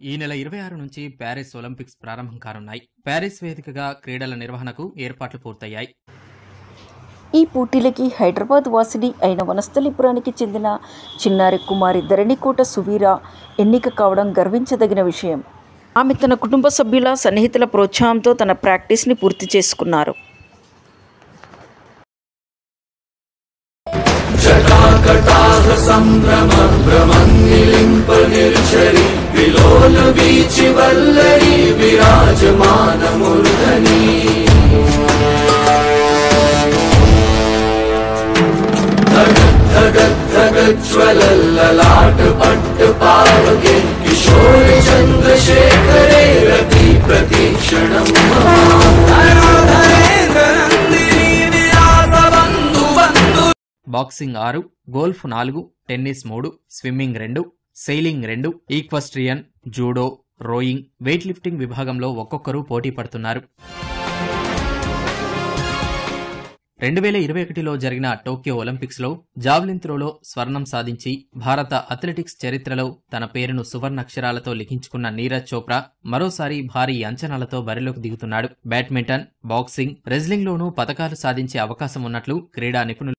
ఈ నెల 26 నుంచి ప్యారిస్ ఒలింపిక్స్ ప్రారంభం కానున్నాయి. ప్యారిస్ వేదికగా క్రీడల నిర్వహణకు ఏర్పాట్లు పూర్తయ్యాయి. ఈ పోటీలకి హైదరాబాద్ వాసిని అయిన వనస్థలిపురానికి చెందిన చిన్నారి కుమారి ధరణికోట సువీర ఎన్నిక కావడం గర్వించదగిన విషయం. ఆమె తన కుటుంబ సభ్యుల సన్నిహితుల ప్రోత్సాహంతో తన ప్రాక్టీస్ని పూర్తి చేసుకున్నారు. ज्वलल्ललाट पट्ट पावके किशोर चंद्रशेखरे रति प्रतीक्षणम् boxing 6, golf 4, tennis 3, swimming 2, sailing 2, equestrian, judo, rowing, weight lifting విభాగంలో ఒక్కొక్కరు పోటీ పడుతున్నారు. 2021లో జరిగిన టోక్యో ఒలింపిక్స్లో జావ్లిన్ త్రోలో స్వర్ణం సాధించి భారత అథ్లెటిక్స్ చరిత్రలో తన పేరును సువర్ణాక్షరాలతో లిఖించుకున్న నీరజ్ చోప్రా మరోసారి భారీ అంచనాలతో బరిలోకి దిగుతున్నాడు. బ్యాడ్మింటన్, బాక్సింగ్, రెజ్లింగ్లోనూ పతకాలు సాధించే అవకాశం ఉన్నట్లు క్రీడా నిపుణులు